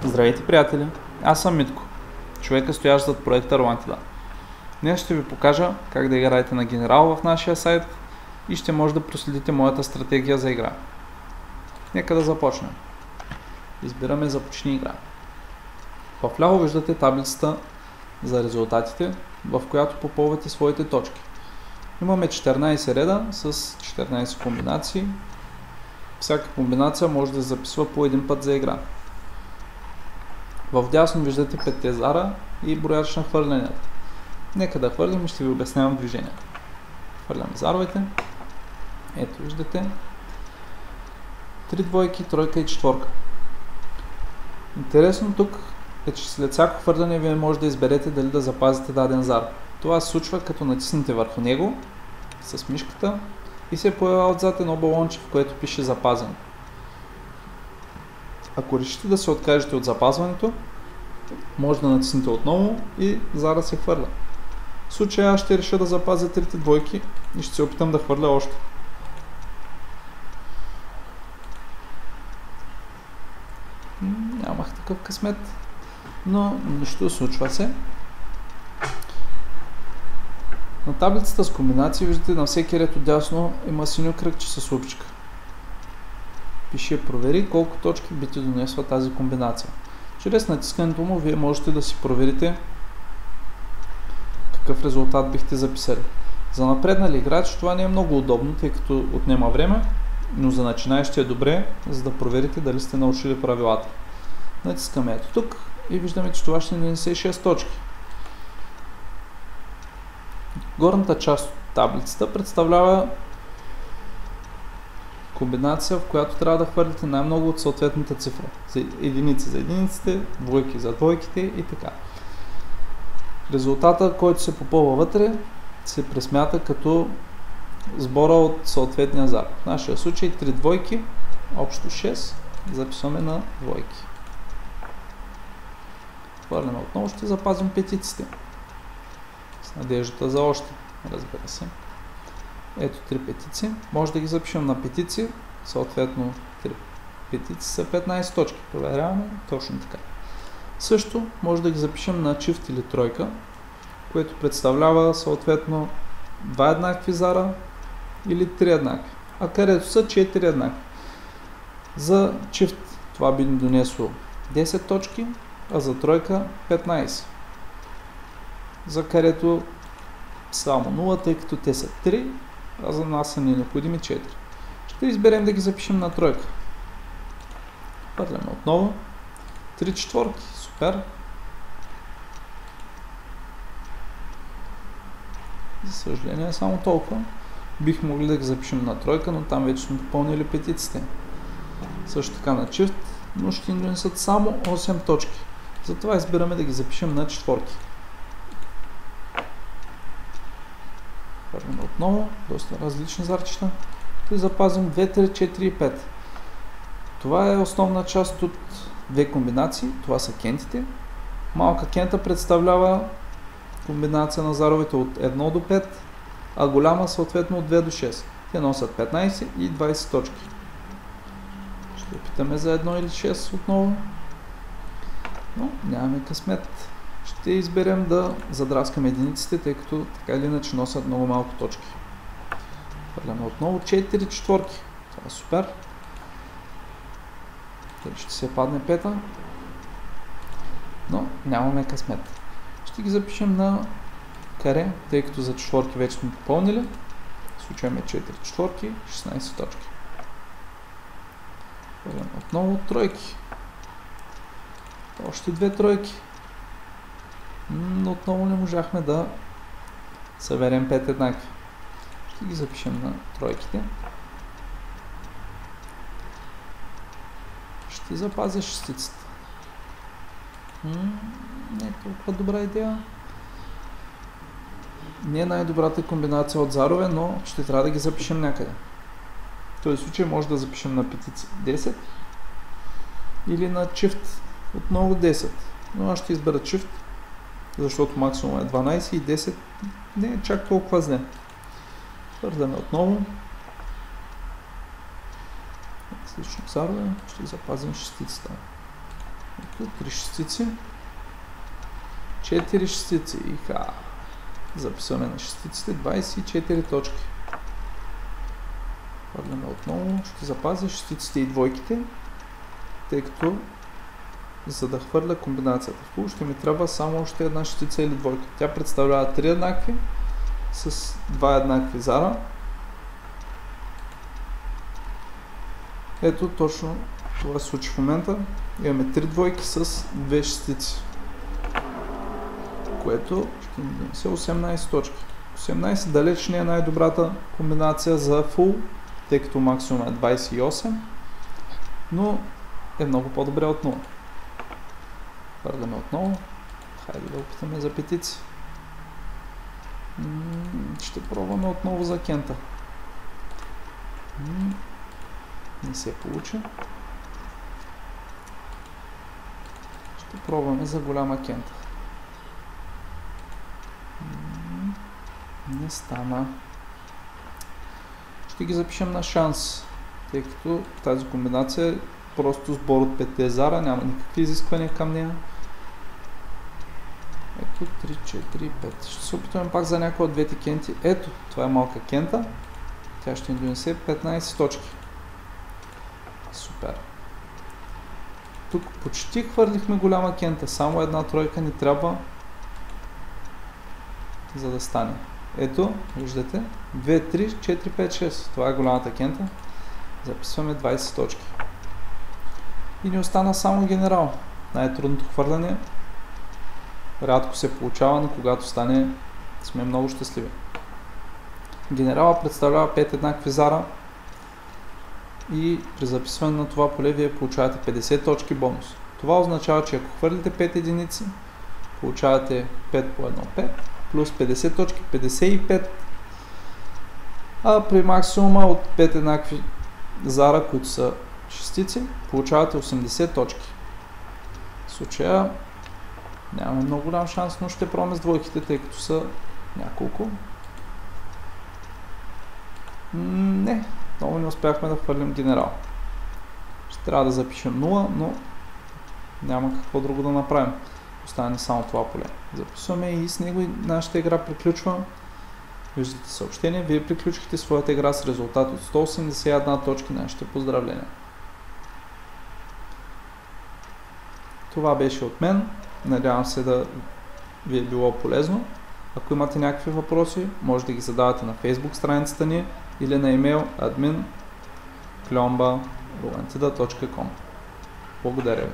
Здравейте, приятели! Аз съм Митко, човека стоящ зад проекта Ролантида. Днес ще ви покажа как да играете на генерал в нашия сайт и ще може да проследите моята стратегия за игра. Нека да започнем. Избираме Започни игра. Вляво виждате таблицата за резултатите, в която попълвате своите точки. Имаме 14 реда с 14 комбинации. Всяка комбинация може да се записва по един път за игра. Вдясно виждате 5 зара и брояч на хвърлянията. Нека да хвърлим и ще ви обяснявам движението. Хвърляме заровете. Ето виждате. 3 двойки, тройка и четворка. Интересно тук е, че след всяко хвърляне вие може да изберете дали да запазите даден зар. Това се случва като натиснете върху него с мишката и се появява отзад едно балонче, в което пише запазено. Ако решите да се откажете от запазването, може да натиснете отново и зара се хвърля. В случая аз ще реша да запазя трите двойки и ще се опитам да хвърля още. Нямах такъв късмет, но нищо, случва се. На таблицата с комбинации виждате на всеки ред отдясно има синьо кръгче с лупчика. Пише провери колко точки би ти донесла тази комбинация. Чрез натискането му вие можете да си проверите какъв резултат бихте записали. За напреднали играч това не е много удобно, тъй като отнема време, но за начинаещи е добре, за да проверите дали сте научили правилата. Натискаме ето тук и виждаме, че това ще ни донесе 6 точки. Горната част от таблицата представлява комбинация, в която трябва да хвърлите най-много от съответната цифра. За единици за единиците, двойки за двойките и така. Резултата, който се попълва вътре, се пресмята като сбора от съответния зар. В нашия случай 3 двойки, общо 6, записваме на двойки. Хвърляме отново, ще запазим петиците. С надеждата за още, разбира се. Ето 3 петици. Може да ги запишем на петици. Съответно 3 петици са 15 точки. Проверяваме точно така. Също може да ги запишем на чифт или тройка, което представлява съответно 2 еднакви зара или 3 еднакви. А където са 4 еднакви. За чифт това би ни донесло 10 точки, а за тройка 15. За където само 0, тъй като те са 3, а за нас са ни необходими 4. Ще изберем да ги запишем на тройка. Хвърляме отново. 3 четворки. Супер. За съжаление само толкова. Бих могли да ги запишем на тройка, но там вече сме попълнили петиците. Също така на чифт, но ще ни донесат само 8 точки. Затова избираме да ги запишем на четворки. Хвърляме отново, доста различни зарчета. Ще запазим 2, 3, 4 и 5. Това е основна част от две комбинации. Това са кентите. Малка кента представлява комбинация на заровете от 1 до 5, а голяма съответно от 2 до 6. Те носят 15 и 20 точки. Ще опитаме за 1 или 6 отново. Но нямаме късмет. Ще изберем да задраскаме единиците, тъй като така или иначе носят много малко точки. Хвърляме отново 4 четворки. Това е супер. Дали ще се падне пета. Но нямаме късмет. Ще ги запишем на каре, тъй като за четворки вече сме попълнили. Случваме 4 четворки, 16 точки. Хвърляме отново тройки. Още 2 тройки. Но отново не можахме да съберем 5 еднакви. Ще ги запишем на тройките. Ще запазя шестицата. Не е толкова добра идея. Не е най-добрата комбинация от зарове, но ще трябва да ги запишем някъде. В този случай може да запишем на петица 10 или на чифт отново 10. Но аз ще избера чифт, защото максимум е 12 и 10 не е чак толкова зле. Хвърляме отново. Различно зарове, ще запазим шестицата. Ето 3 шестици, 4 шестици. Записваме на шестиците 24 точки. Хвърляме отново, ще запазя шестиците и двойките, тъй като за да хвърля комбинацията в фул ще ми трябва само още една шестица или двойка. Тя представлява 3 еднакви с 2 еднакви зара. Ето точно това се случи в момента. Имаме 3 двойки с 2 шестици, което ще ни донесе 18 точки. 18 далеч не е най-добрата комбинация за фул, тъй като максимум е 28, но е много по-добре от 0. Хвърляме отново. Хайде да опитаме за петици. Ще пробваме отново за кента. Не се получи. Ще пробваме за голяма кента. Не стана. Ще ги запишем на шанс, тъй като тази комбинация е просто сбор от 5 зара, няма никакви изисквания към нея. Ето 3, 4, 5. Ще се опитаме пак за някоя от двете кенти. Ето, това е малка кента. Тя ще ни донесе 15 точки. Супер. Тук почти хвърлихме голяма кента. Само една тройка ни трябва, за да стане. Ето, виждате, 2, 3, 4, 5, 6. Това е голямата кента. Записваме 20 точки. И ни остана само генерал. Най-трудното хвърляне. Рядко се получава, но когато стане, сме много щастливи. Генерала представлява 5 еднакви зара и при записване на това поле вие получавате 50 точки бонус. Това означава, че ако хвърлите 5 единици, получавате 5 по 1, 5, плюс 50 точки, 55. А при максимума от 5 еднакви зара, които са шестици, получавате 80 точки. В случая нямаме много голям шанс, но ще пробваме с двойките, тъй като са няколко. Не, много не успяхме да хвърлим генерал. Ще трябва да запишем 0, но няма какво друго да направим. Остане само това поле. Записваме и с него нашата игра приключва. Виждате съобщение. Вие приключихте своята игра с резултат от 181 точки. Нашите поздравления. Това беше от мен. Надявам се да ви е било полезно. Ако имате някакви въпроси, може да ги задавате на Facebook страницата ни или на имейл admin@klomba.rolantida.com. Благодаря ви.